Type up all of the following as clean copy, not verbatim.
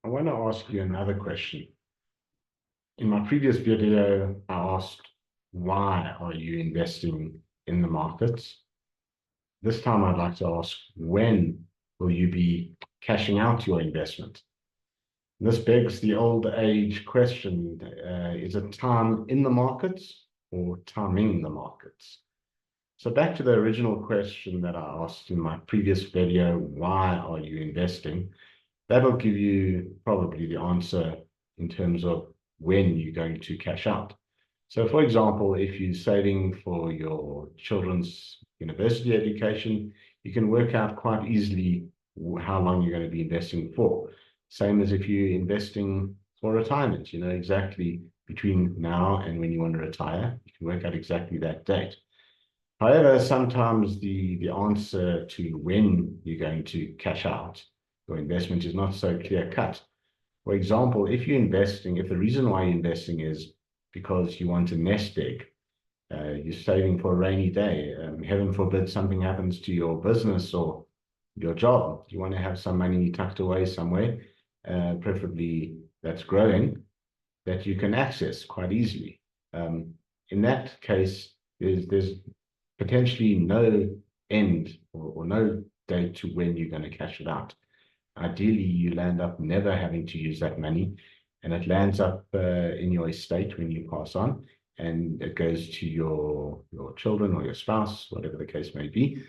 I want to ask you another question. In my previous video, I asked, why are you investing in the markets? This time, I'd like to ask, when will you be cashing out your investment? This begs the old age question, is it time in the markets or timing the markets? So back to the original question that I asked in my previous video, why are you investing? That'll give you probably the answer in terms of when you're going to cash out. So for example, if you're saving for your children's university education, you can work out quite easily how long you're going to be investing for. Same as if you're investing for retirement, you know exactly between now and when you want to retire, you can work out exactly that date. However, sometimes the answer to when you're going to cash out your investment is not so clear cut. For example, if the reason why you're investing is because you want a nest egg, you're saving for a rainy day, heaven forbid something happens to your business or your job, you want to have some money tucked away somewhere, preferably that's growing, that you can access quite easily. In that case, there's potentially no end or no date to when you're going to cash it out. Ideally, you'll end up never having to use that money, and it lands up in your estate when you pass on, and it goes to your children or your spouse, whatever the case may be.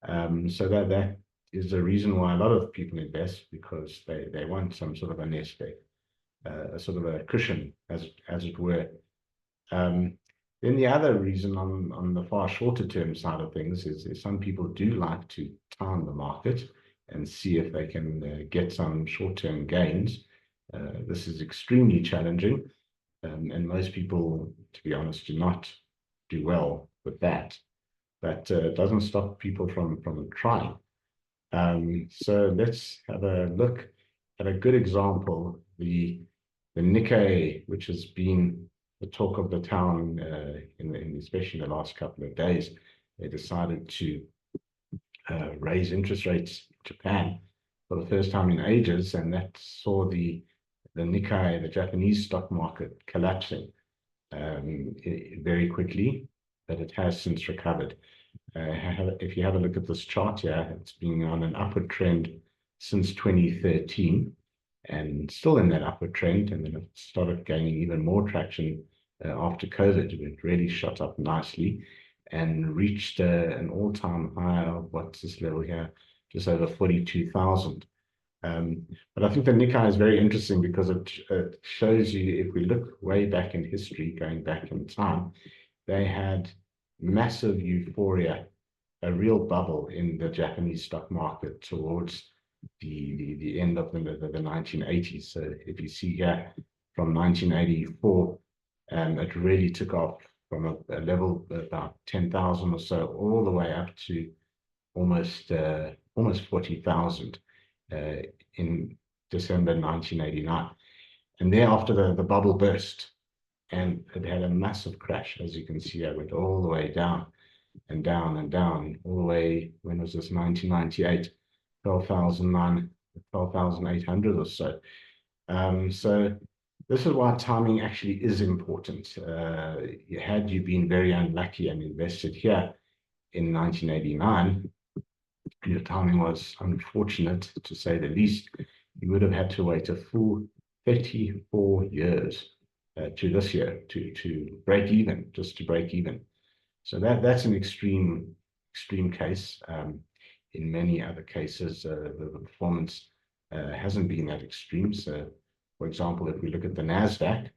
So that is the reason why a lot of people invest, because they want some sort of a nest egg, a sort of a cushion, as it were. Then the other reason on the far shorter term side of things is some people do like to time the market and see if they can get some short-term gains. This is extremely challenging, and most people, to be honest, do not do well with that. But it doesn't stop people from trying. So let's have a look at a good example, the Nikkei, which has been the talk of the town especially in the last couple of days. They decided to raise interest rates in Japan for the first time in ages, and that saw the Nikkei, the Japanese stock market, collapsing very quickly, but it has since recovered. If you have a look at this chart here, it's been on an upward trend since 2013, and still in that upward trend, and then it started gaining even more traction after COVID. It really shot up nicely and reached an all-time high of, what's this level here, just over 42,000. But I think the Nikkei is very interesting because it shows you, if we look way back in history, going back in time, they had massive euphoria, a real bubble in the Japanese stock market towards the end of the 1980s. So if you see here, from 1984, it really took off from a level of about 10,000 or so, all the way up to almost 40,000 in December 1989. And thereafter, the bubble burst, and it had a massive crash. As you can see, I went all the way down and down and down, all the way, when was this, 1998, 12,800 or so. So this is why timing actually is important. Had you been very unlucky and invested here in 1989, your timing was unfortunate, to say the least. You would have had to wait a full 34 years to this year to break even, just to break even. So that's an extreme case. In many other cases, the performance hasn't been that extreme. So, for example, if we look at the NASDAQ,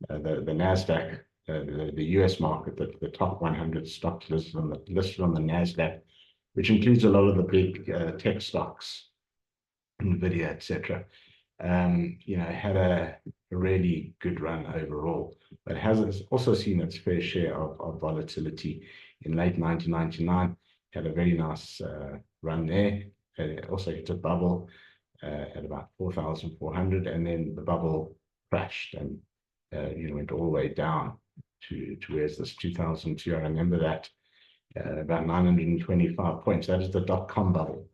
the NASDAQ, the US market, the top 100 stocks listed on the NASDAQ, which includes a lot of the big tech stocks, NVIDIA, etc. Had a really good run overall, but has also seen its fair share of volatility. In late 1999, had a very nice run there. It also hit a bubble at about 4,400, and then the bubble crashed and went all the way down to where's this, 2002. I remember that, about 925 points. That is the dot-com bubble,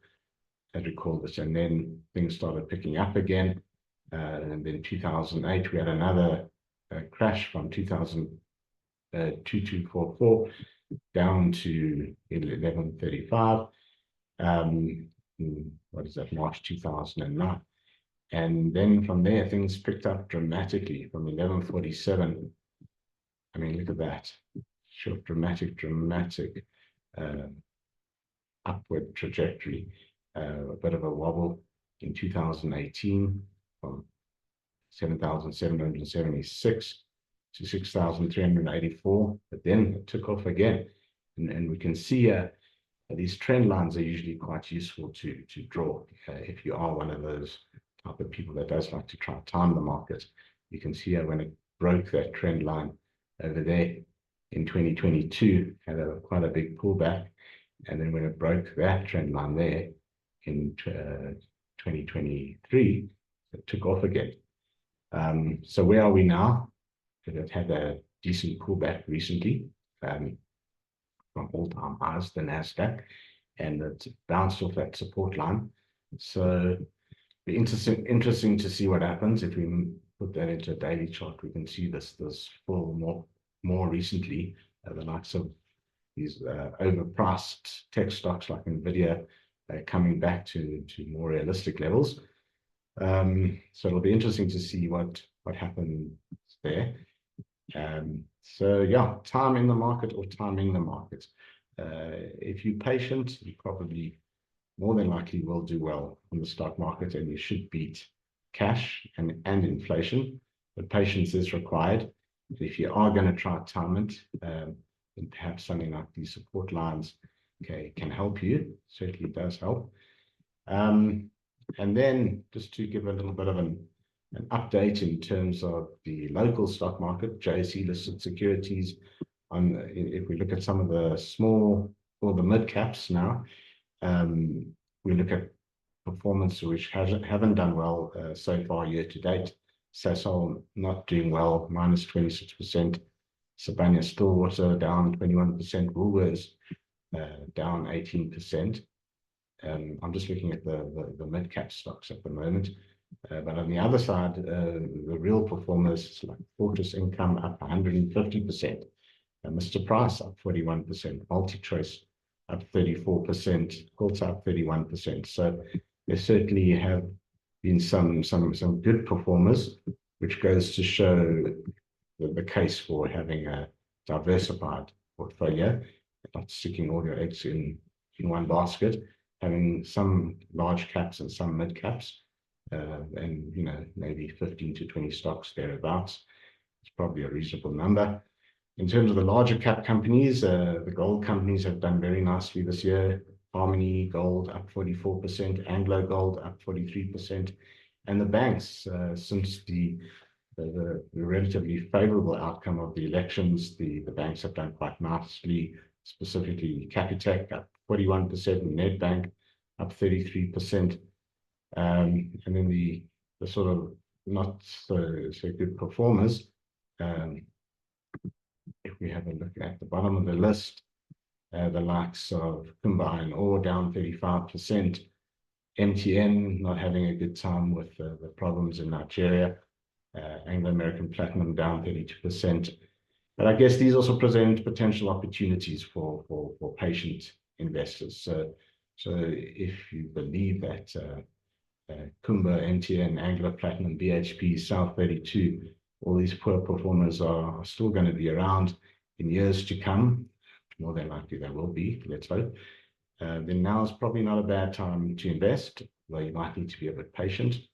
as we call this. And then things started picking up again. and then 2008 we had another crash from 2244 down to 1135. What is that? March 2009. And then from there, things picked up dramatically from 1147. I mean, look at that. Sure, dramatic upward trajectory. A bit of a wobble in 2018 from 7,776 to 6,384, but then it took off again. And we can see these trend lines are usually quite useful to draw. If you are one of those type of people that does like to try and time the market, you can see when it broke that trend line over there in 2022, had quite a big pullback. And then when it broke that trend line there in 2023, it took off again. So where are we now? It had a decent pullback recently from all-time highs, the NASDAQ, and it bounced off that support line. So be interesting to see what happens. If we put that into a daily chart, we can see this fall more recently, the likes of these overpriced tech stocks like Nvidia coming back to more realistic levels. So it'll be interesting to see what happens there. So yeah, timing the market or timing the market. If you're patient, you probably more than likely will do well on the stock market, and you should beat cash and inflation. But patience is required. If you are going to try time it, then perhaps something like these support lines, can help you. Certainly does help. And then just to give a little bit of an update in terms of the local stock market, JSE listed securities. If we look at some of the small or the mid caps now, we look at performance which haven't done well so far year to date. Sasol not doing well, minus 26%. Sibanye-Stillwater down 21%. Woolworths down 18%. I'm just looking at the mid cap stocks at the moment. But on the other side, the real performers like Fortress Income up 150%. Mr. Price up 41%. MultiChoice up 34%. Quilter up 31%. So there certainly have been some good performers, which goes to show the case for having a diversified portfolio, not sticking all your eggs in one basket, having some large caps and some mid caps, and maybe 15 to 20 stocks thereabouts. It's probably a reasonable number. In terms of the larger cap companies, the gold companies have done very nicely this year. Harmony Gold up 44%, Anglo Gold up 43%, and the banks, since the relatively favorable outcome of the elections, the banks have done quite nicely. Specifically, Capitec up 41%, and Nedbank up 33%, and then the sort of not so good performers. If we have a look at the bottom of the list, the likes of Kumba Iron Ore down 35%, MTN not having a good time with the problems in Nigeria, Anglo American Platinum down 32%. But I guess these also present potential opportunities for patient investors. So if you believe that Kumba, MTN, Anglo Platinum, BHP, South 32, all these poor performers are still going to be around in years to come, more than likely they will be, let's hope, then now is probably not a bad time to invest, though you might need to be a bit patient.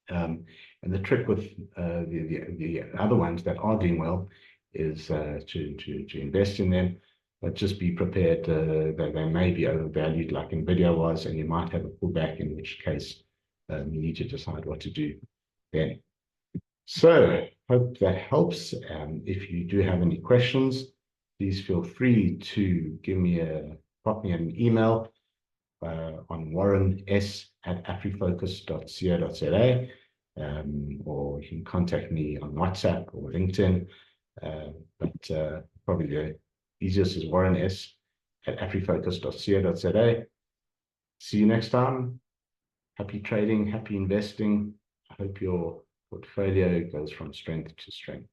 And the trick with the other ones that are doing well is to invest in them, but just be prepared that they may be overvalued like Nvidia was, and you might have a pullback, in which case you need to decide what to do then. So hope that helps. If you do have any questions, please feel free to pop me an email on warrenes@afrifocus.co.za, or you can contact me on WhatsApp or LinkedIn. But probably the easiest is warrenes@afrifocus.co.za. See you next time. Happy trading, happy investing. hope your portfolio goes from strength to strength.